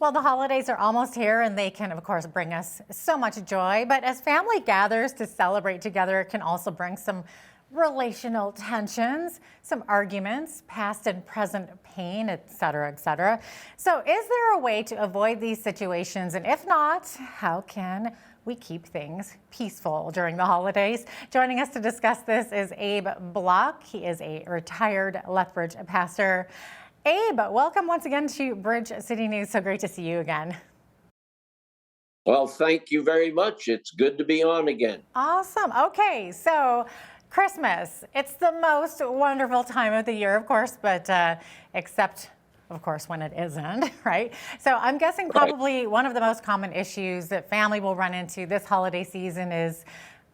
Well, the holidays are almost here and they can, of course, bring us so much joy. But as family gathers to celebrate together, it can also bring some relational tensions, some arguments, past and present pain, et cetera, et cetera. So is there a way to avoid these situations? And if not, how can we keep things peaceful during the holidays? Joining us to discuss this is Abe Block. He is a retired Lethbridge pastor. Abe, welcome once again to Bridge City News. So great to see you again. Well, thank you very much. It's good to be on again. Awesome. Okay, so Christmas, it's the most wonderful time of the year, of course, but except, of course, when it isn't, right? So I'm guessing probably one of the most common issues that family will run into this holiday season is,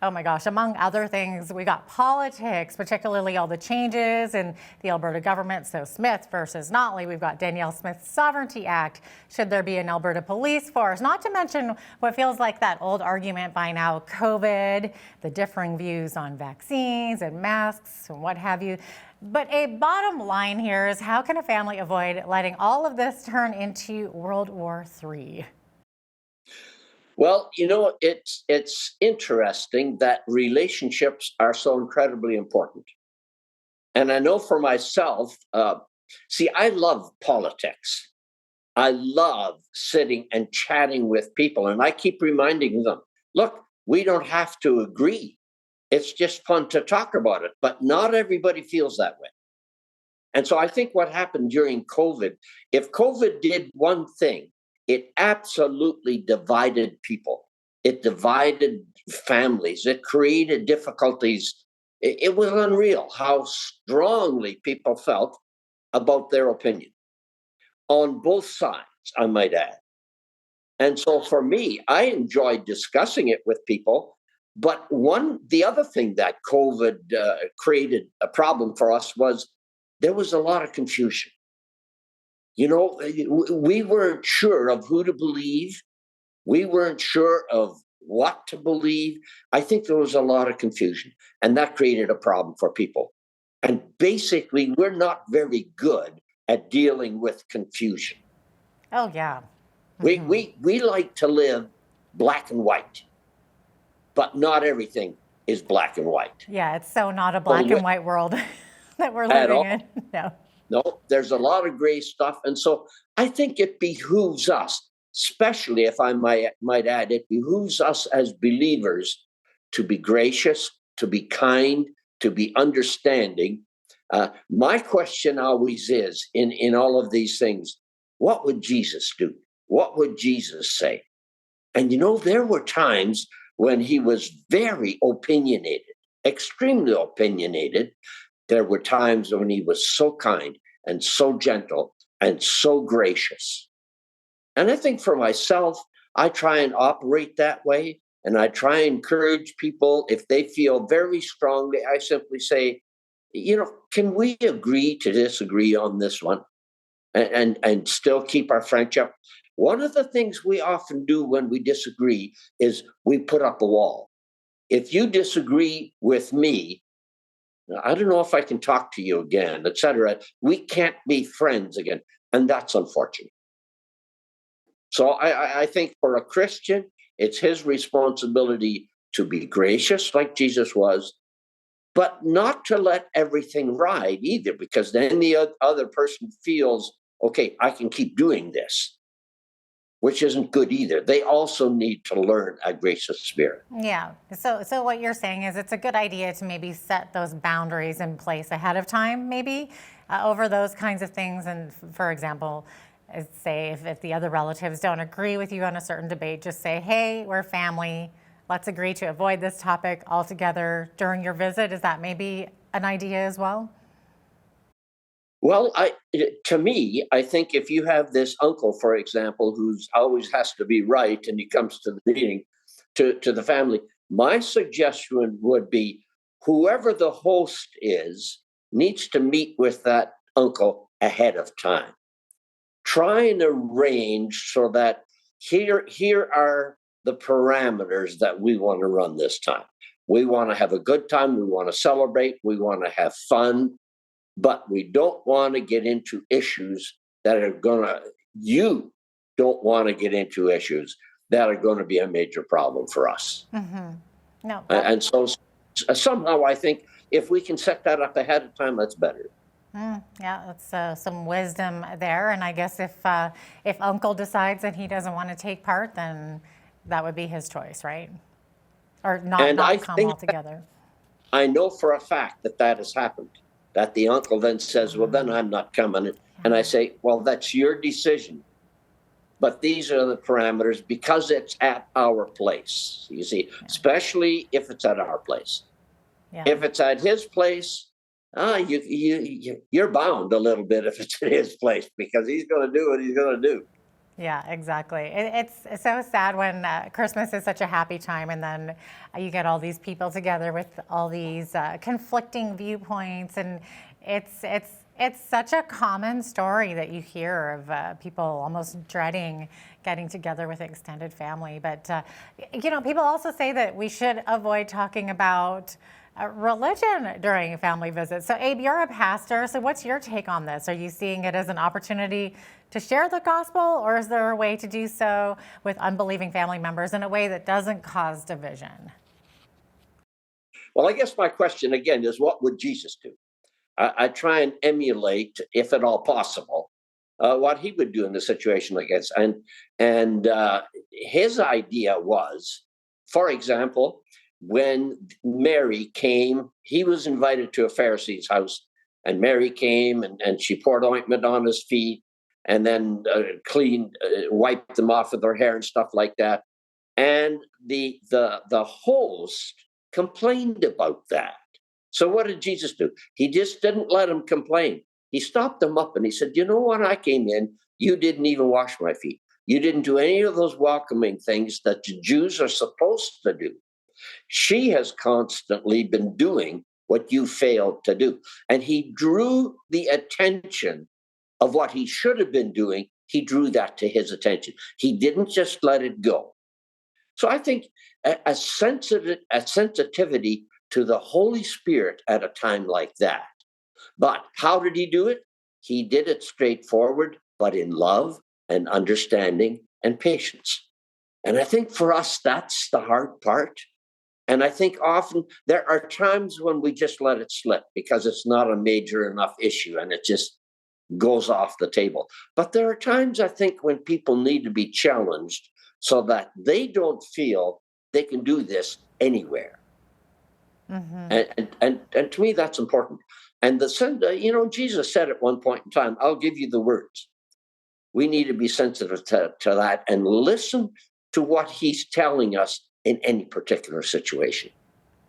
oh my gosh, among other things, we got politics, particularly all the changes in the Alberta government. So Smith versus Notley, we've got Danielle Smith's Sovereignty Act. Should there be an Alberta police force? Not to mention what feels like that old argument by now, COVID, the differing views on vaccines and masks and what have you. But a bottom line here is, how can a family avoid letting all of this turn into World War III? Well, it's interesting that relationships are so incredibly important. And I know for myself, I love politics. I love sitting and chatting with people. And I keep reminding them, look, we don't have to agree. It's just fun to talk about it. But not everybody feels that way. And so I think what happened during COVID, if COVID did one thing, it absolutely divided people. It divided families. It created difficulties. It was unreal how strongly people felt about their opinion on both sides, I might add. And so for me, I enjoyed discussing it with people. But the other thing that COVID created a problem for us was there was a lot of confusion. We weren't sure of who to believe. We weren't sure of what to believe. I think there was a lot of confusion, and that created a problem for people. And basically, we're not very good at dealing with confusion. Oh, yeah. Mm-hmm. We like to live black and white, but not everything is black and white. Yeah, it's so not a black and white world that we're living in. No, there's a lot of gray stuff. And so I think it behooves us, especially if I might add, it behooves us as believers to be gracious, to be kind, to be understanding. My question always is, in all of these things, what would Jesus do? What would Jesus say? And there were times when he was very opinionated, extremely opinionated. There were times when he was so kind and so gentle and so gracious. And I think for myself, I try and operate that way. And I try and encourage people, if they feel very strongly, I simply say, can we agree to disagree on this one and still keep our friendship? One of the things we often do when we disagree is we put up a wall. If you disagree with me, I don't know if I can talk to you again, etc. We can't be friends again. And that's unfortunate. So I think for a Christian, it's his responsibility to be gracious like Jesus was, but not to let everything ride either, because then the other person feels, okay, I can keep doing this, which isn't good either. They also need to learn a gracious spirit. Yeah. So what you're saying is it's a good idea to maybe set those boundaries in place ahead of time, maybe over those kinds of things. And for example, say if the other relatives don't agree with you on a certain debate, just say, hey, we're family. Let's agree to avoid this topic altogether during your visit. Is that maybe an idea as well? Well, to me, I think if you have this uncle, for example, who's always has to be right and he comes to the meeting, to the family, my suggestion would be whoever the host is needs to meet with that uncle ahead of time. Try and arrange so that here are the parameters that we want to run this time. We want to have a good time. We want to celebrate. We want to have fun. But we don't want to get into issues that are going to, you don't want to get into issues that are going to be a major problem for us. No, And so somehow I think if we can set that up ahead of time, that's better. yeah, that's some wisdom there. And I guess if Uncle decides that he doesn't want to take part, then that would be his choice, right? Or And I not come think altogether. I know for a fact that that has happened, that the uncle then says, well, then I'm not coming. And I say, well, that's your decision. But these are the parameters because it's at our place, you see, especially if it's at our place. Yeah. If it's at his place, you're bound a little bit if it's at his place because he's going to do what he's going to do. Yeah, exactly. It's so sad when Christmas is such a happy time, and then you get all these people together with all these conflicting viewpoints, and it's such a common story that you hear of people almost dreading getting together with extended family. But people also say that we should avoid talking about religion during family visits. So Abe, you're a pastor, so what's your take on this? Are you seeing it as an opportunity to share the gospel, or is there a way to do so with unbelieving family members in a way that doesn't cause division? Well, I guess my question again is, what would Jesus do? I try and emulate, if at all possible, what he would do in a situation like this. And his idea was, for example, when Mary came, he was invited to a Pharisee's house, and Mary came and she poured ointment on his feet and then wiped them off with her hair and stuff like that. And the host complained about that. So what did Jesus do? He just didn't let him complain. He stopped them up and he said, you know, when I came in, you didn't even wash my feet. You didn't do any of those welcoming things that the Jews are supposed to do. She has constantly been doing what you failed to do. And he drew the attention of what he should have been doing. He drew that to his attention. He didn't just let it go. So I think a sensitivity to the Holy Spirit at a time like that. But how did he do it? He did it straightforward, but in love and understanding and patience. And I think for us, that's the hard part. And I think often there are times when we just let it slip because it's not a major enough issue and it just goes off the table. But there are times, I think, when people need to be challenged so that they don't feel they can do this anywhere. And to me, that's important. And Jesus said at one point in time, I'll give you the words. We need to be sensitive to that and listen to what he's telling us in any particular situation.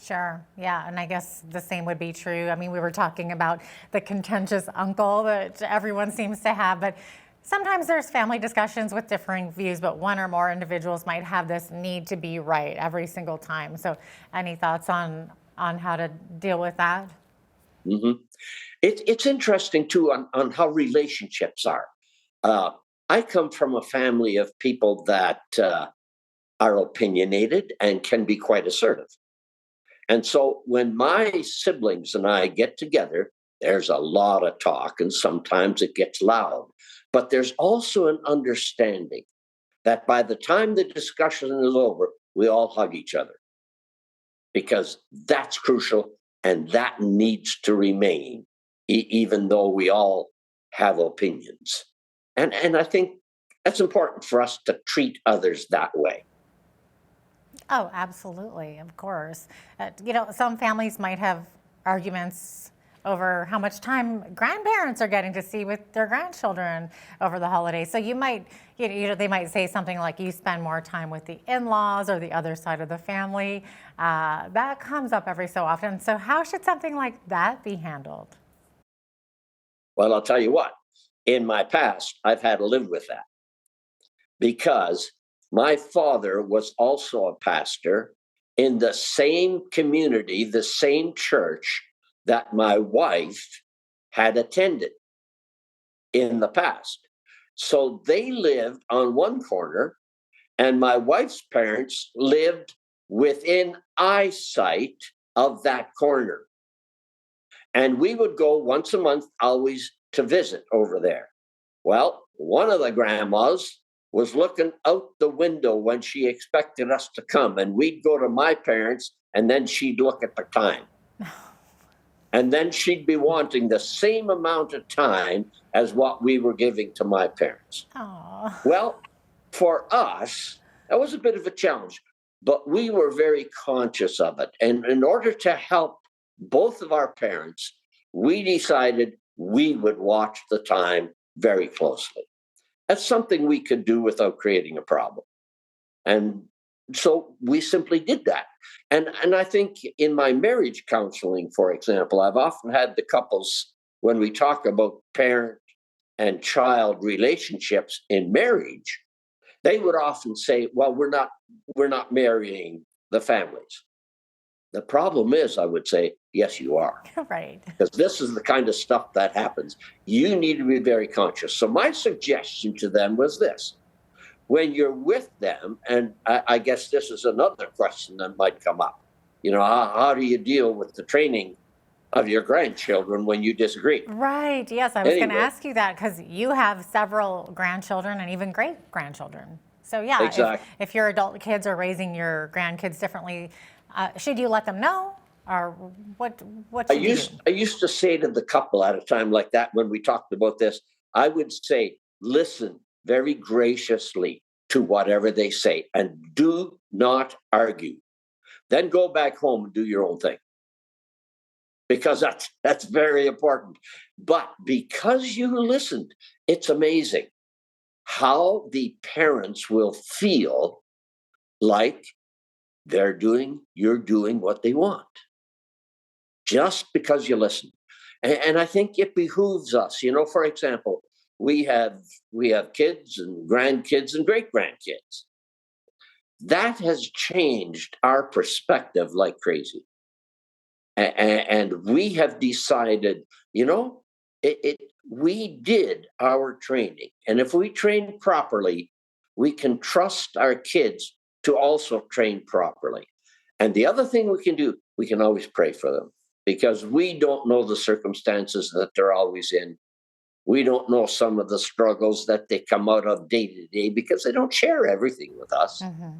Sure. Yeah. And I guess the same would be true. I mean, we were talking about the contentious uncle that everyone seems to have, but sometimes there's family discussions with differing views, but one or more individuals might have this need to be right every single time. So any thoughts on how to deal with that? Mm-hmm. It's interesting, too, on how relationships are. I come from a family of people that are opinionated and can be quite assertive. And so when my siblings and I get together, there's a lot of talk and sometimes it gets loud. But there's also an understanding that by the time the discussion is over, we all hug each other. Because that's crucial and that needs to remain, even though we all have opinions. And I think that's important for us to treat others that way. Oh, absolutely, of course. Some families might have arguments over how much time grandparents are getting to see with their grandchildren over the holidays. So they might say something like, you spend more time with the in-laws or the other side of the family. That comes up every so often. So how should something like that be handled? Well, I'll tell you what, in my past, I've had to live with that because my father was also a pastor in the same community, the same church that my wife had attended in the past. So they lived on one corner, and my wife's parents lived within eyesight of that corner. And we would go once a month, always to visit over there. Well, one of the grandmas was looking out the window when she expected us to come. And we'd go to my parents, and then she'd look at the time. And then she'd be wanting the same amount of time as what we were giving to my parents. Aww. Well, for us, that was a bit of a challenge, but we were very conscious of it. And in order to help both of our parents, we decided we would watch the time very closely. That's something we could do without creating a problem. And so we simply did that. And I think in my marriage counseling, for example, I've often had the couples, when we talk about parent and child relationships in marriage, they would often say, well, we're not marrying the families. The problem is, I would say, yes, you are. Right. Because this is the kind of stuff that happens. You need to be very conscious. So my suggestion to them was this. When you're with them, and I guess this is another question that might come up, how do you deal with the training of your grandchildren when you disagree? Right. Yes, I was going to Anyway. ask you that because you have several grandchildren and even great-grandchildren. So yeah, Exactly. if your adult kids are raising your grandkids differently, should you let them know? Or what should you do? I used to say to the couple at a time like that when we talked about this, I would say, listen very graciously to whatever they say and do not argue. Then go back home and do your own thing. Because that's very important. But because you listened, it's amazing how the parents will feel like you're doing what they want. Just because you listen. And I think it behooves us, for example, we have kids and grandkids and great grandkids. That has changed our perspective like crazy. And we have decided, we did our training. And if we train properly, we can trust our kids to also train properly. And the other thing we can do, we can always pray for them because we don't know the circumstances that they're always in. We don't know some of the struggles that they come out of day to day because they don't share everything with us. Mm-hmm.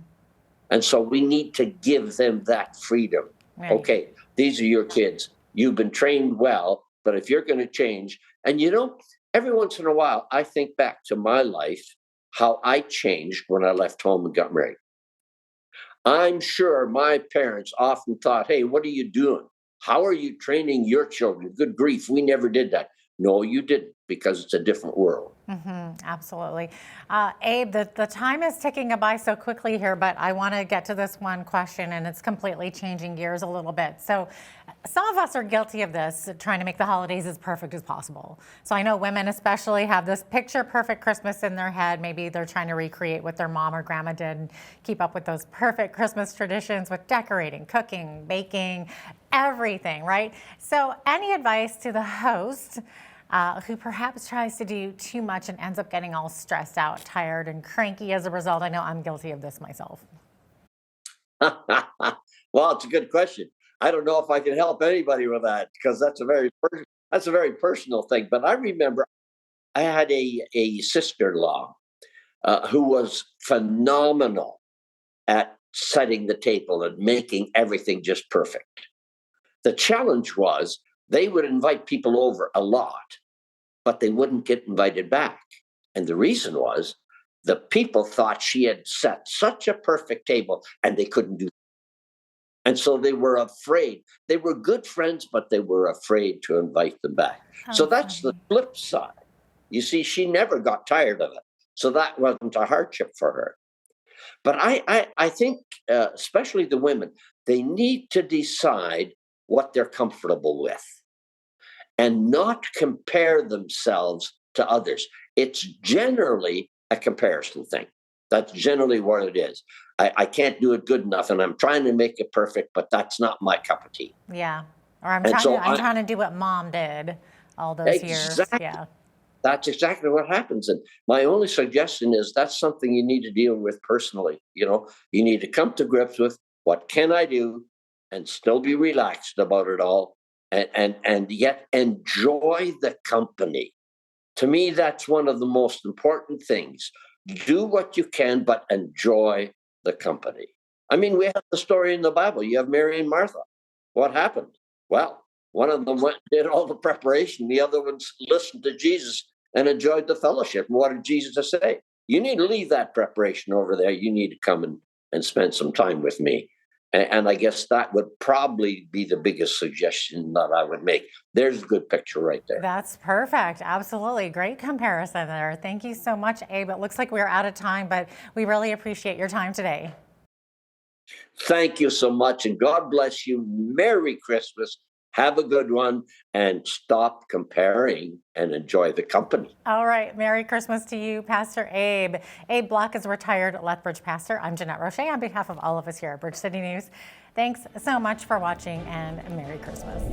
And so we need to give them that freedom. Right. Okay, these are your kids. You've been trained well, but if you're going to change, and every once in a while, I think back to my life, how I changed when I left home and got married. I'm sure my parents often thought, hey, what are you doing? How are you training your children? Good grief, we never did that. No, you didn't, because it's a different world. Mm-hmm, absolutely. Abe, the time is ticking by so quickly here, but I want to get to this one question, and it's completely changing gears a little bit. So some of us are guilty of this, trying to make the holidays as perfect as possible. So I know women especially have this picture-perfect Christmas in their head. Maybe they're trying to recreate what their mom or grandma did and keep up with those perfect Christmas traditions with decorating, cooking, baking, everything, right? So any advice to the host who perhaps tries to do too much and ends up getting all stressed out, tired, and cranky as a result? I know I'm guilty of this myself. Well, it's a good question. I don't know if I can help anybody with that because that's a very personal thing. But I remember I had a sister-in-law who was phenomenal at setting the table and making everything just perfect. The challenge was they would invite people over a lot, but they wouldn't get invited back. And the reason was the people thought she had set such a perfect table and they couldn't do it. And so they were afraid. They were good friends, but they were afraid to invite them back. So that's the flip side. You see, she never got tired of it. So that wasn't a hardship for her. But I think, especially the women, they need to decide what they're comfortable with and not compare themselves to others. It's generally a comparison thing. That's generally what it is. I can't do it good enough, and I'm trying to make it perfect, but that's not my cup of tea. Yeah, or I'm trying to do what mom did all those years. Yeah, that's exactly what happens. And my only suggestion is that's something you need to deal with personally. You need to come to grips with what can I do and still be relaxed about it all, and yet enjoy the company. To me, that's one of the most important things. do what you can, but enjoy the company. I mean, we have the story in the Bible. You have Mary and Martha. What happened? Well, one of them went and did all the preparation. The other ones listened to Jesus and enjoyed the fellowship. And what did Jesus say? You need to leave that preparation over there. You need to come and spend some time with me. And I guess that would probably be the biggest suggestion that I would make. There's a good picture right there. That's perfect. Absolutely. Great comparison there. Thank you so much, Abe. It looks like we're out of time, but we really appreciate your time today. Thank you so much, and God bless you. Merry Christmas. Have a good one, and stop comparing and enjoy the company. All right. Merry Christmas to you, Pastor Abe. Abe Block is a retired Lethbridge pastor. I'm Jeanette Roche on behalf of all of us here at Bridge City News. Thanks so much for watching, and Merry Christmas.